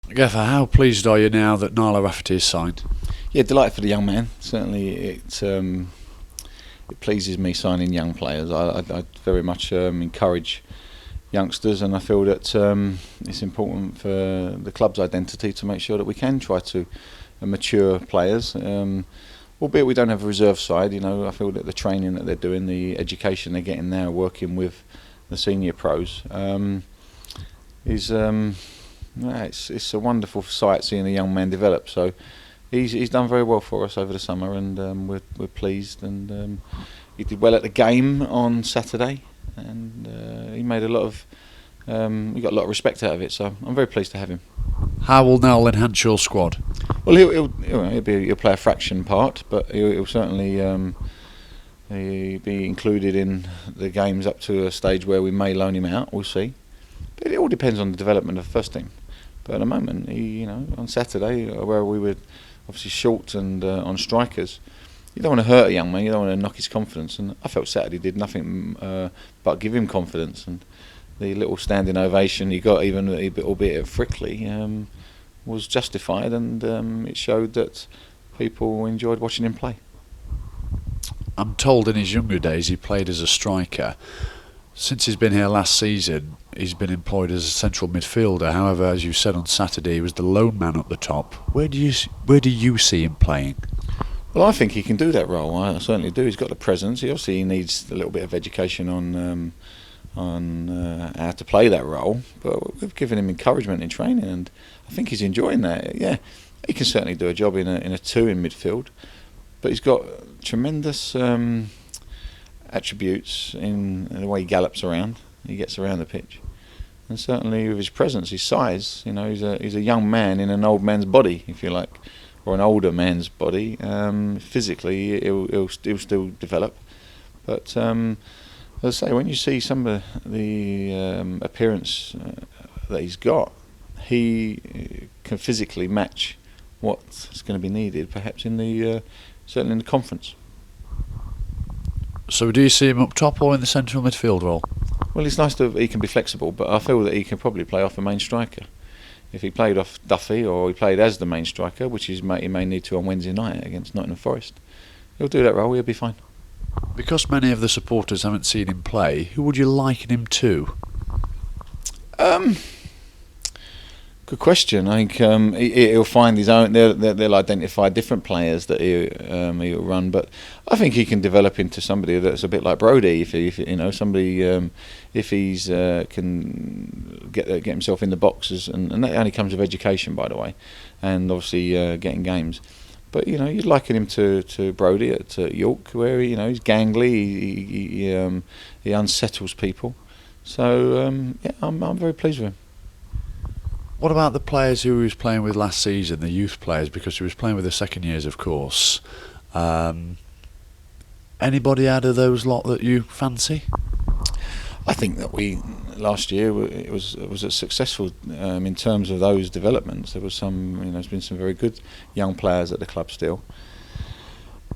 Gaffer, how pleased are you now that Niall Rafferty is signed? Yeah, delighted for the young man. Certainly, it pleases me signing young players. I very much encourage youngsters, and I feel that it's important for the club's identity to make sure that we can try to mature players. Albeit we don't have a reserve side, I feel that the training that they're doing, the education they're getting now, working with the senior pros, is it's a wonderful sight seeing a young man develop. So he's done very well for us over the summer, and we're pleased. And he did well at the game on Saturday, and he made he got a lot of respect out of it. So I'm very pleased to have him. How will Niall enhance your squad? Well, he'll play a fraction part, but he'll certainly be included in the games up to a stage where we may loan him out. We'll see. But it all depends on the development of the first team. But at the moment, on Saturday, where we were obviously short and on strikers, you don't want to hurt a young man. You don't want to knock his confidence. And I felt Saturday did nothing but give him confidence. And the little standing ovation he got, even albeit at Frickley, was justified, and it showed that people enjoyed watching him play. I'm told in his younger days he played as a striker. Since he's been here last season, he's been employed as a central midfielder. However, as you said on Saturday, he was the lone man up the top. Where do you see him playing? Well, I think he can do that role. I certainly do. He's got the presence. He needs a little bit of education on how to play that role, but we've given him encouragement in training, and I think he's enjoying that. Yeah, he can certainly do a job in a two in midfield, but he's got tremendous attributes in the way he gallops around. He gets around the pitch, and certainly with his presence, his size. He's a young man in an old man's body, if you like, or an older man's body. Physically, he'll still develop, but as I say, when you see some of the appearance that he's got, he can physically match what's going to be needed, perhaps certainly in the conference. So do you see him up top or in the central midfield role? Well, it's nice he can be flexible, but I feel that he can probably play off a main striker. If he played off Duffy, or he played as the main striker, which he may need to on Wednesday night against Nottingham Forest, he'll do that role. He'll be fine. Because many of the supporters haven't seen him play, who would you liken him to? Good question. I think he'll find his own. They'll identify different players that he'll run, but I think he can develop into somebody that's a bit like Brodie. If he's can get himself in the boxes, and that only comes with education, by the way, and obviously getting games. But you'd liken him to Brodie at York, where he's gangly, he unsettles people. So I'm very pleased with him. What about the players who he was playing with last season, the youth players, because he was playing with the second years, of course? Anybody out of those lot that you fancy? I think that last year it was successful in terms of those developments. There was there's been some very good young players at the club still.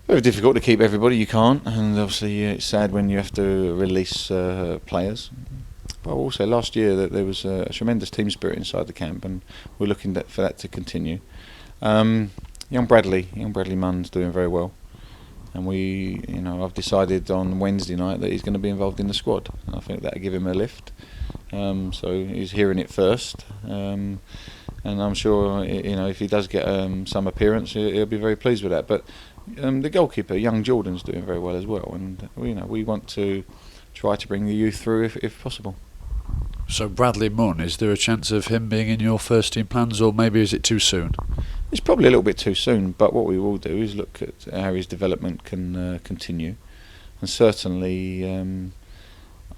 Very difficult to keep everybody, you can't, and obviously it's sad when you have to release players. But also last year that there was a tremendous team spirit inside the camp, and we're looking for that to continue. Young Bradley Munn's doing very well, and I've decided on Wednesday night that he's going to be involved in the squad, and I think that'll give him a lift. So he's hearing it first, and I'm sure if he does get some appearance, he'll be very pleased with that. But the goalkeeper, young Jordan's doing very well as well, and we want to try to bring the youth through if possible. So Bradley Munn, is there a chance of him being in your first team plans, or maybe is it too soon? It's probably a little bit too soon, but what we will do is look at how his development can continue, and certainly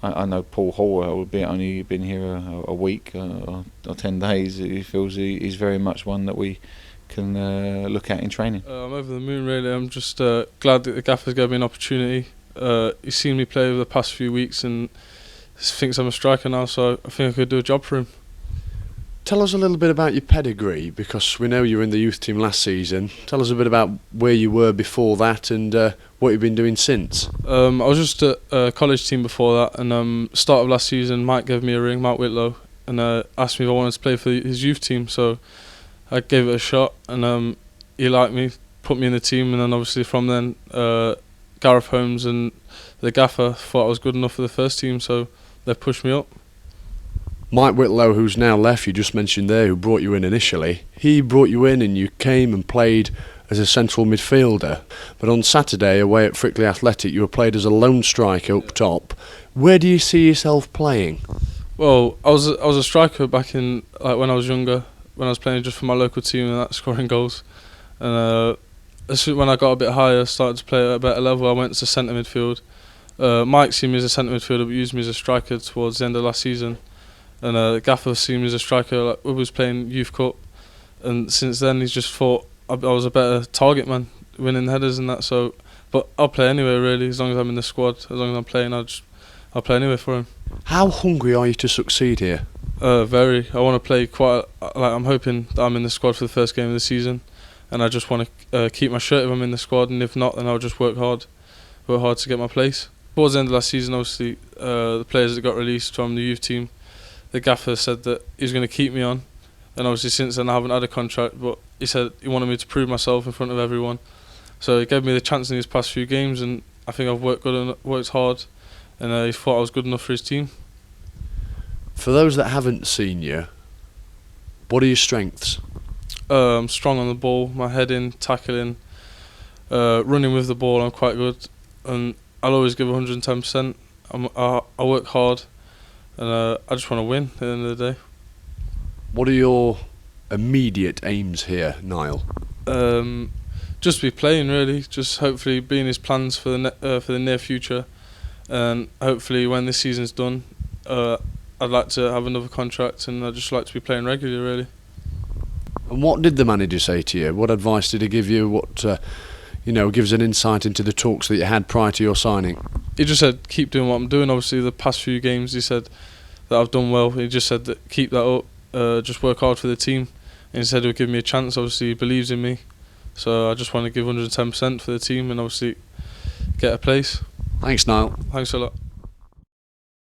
I know Paul Hall, albeit only been here a week or 10 days, he feels he's very much one that we can look at in training. I'm over the moon, really. I'm just glad that the gaffer's gave me an opportunity. He's seen me play over the past few weeks and thinks I'm a striker now, so I think I could do a job for him. Tell us a little bit about your pedigree, because we know you were in the youth team last season. Tell us a bit about where you were before that and what you've been doing since. I was just at a college team before that, and start of last season, Mike gave me a ring, Mark Whitlow. and asked me if I wanted to play for his youth team. So I gave it a shot, and he liked me, put me in the team, and then obviously from then Gareth Holmes and the gaffer thought I was good enough for the first team, so they pushed me up. Mike Whitlow, who's now left, you just mentioned there, who brought you in initially, he brought you in and you came and played as a central midfielder. But on Saturday, away at Frickley Athletic, you were played as a lone striker up top. Where do you see yourself playing? Well, I was a striker back in when I was younger, when I was playing just for my local team and that, scoring goals. And when I got a bit higher, started to play at a better level, I went to centre midfield. Mike seen me as a centre midfielder, but used me as a striker towards the end of last season. And Gaffer seen me as a striker, like we was playing Youth Cup, and since then he's just thought I was a better target man, winning headers and that. So, but I'll play anywhere really, as long as I'm in the squad, as long as I'm playing, I'll play anywhere for him. How hungry are you to succeed here? Very. I want to play quite. I'm hoping that I'm in the squad for the first game of the season, and I just want to keep my shirt if I'm in the squad, and if not, then I'll just work hard to get my place. Towards the end of last season, obviously, the players that got released from the youth team, the gaffer said that he was going to keep me on, and obviously since then I haven't had a contract, but he said he wanted me to prove myself in front of everyone. So he gave me the chance in these past few games, and I think I've worked hard, and he thought I was good enough for his team. For those that haven't seen you, what are your strengths? I'm strong on the ball, my heading, tackling, running with the ball I'm quite good, and I'll always give 110%. I work hard, and I just want to win at the end of the day. What are your immediate aims here, Niall? Just be playing really, just hopefully being his plans for the near future, and hopefully when this season's done, I'd like to have another contract, and I'd just like to be playing regularly really. And what did the manager say to you? What advice did he give you? What gives an insight into the talks that you had prior to your signing? He just said keep doing what I'm doing. Obviously the past few games he said that I've done well. He just said that keep that up, just work hard for the team, and he said he'll give me a chance. Obviously he believes in me, so I just want to give 110% for the team and obviously get a place. Thanks, Niall. Thanks a lot.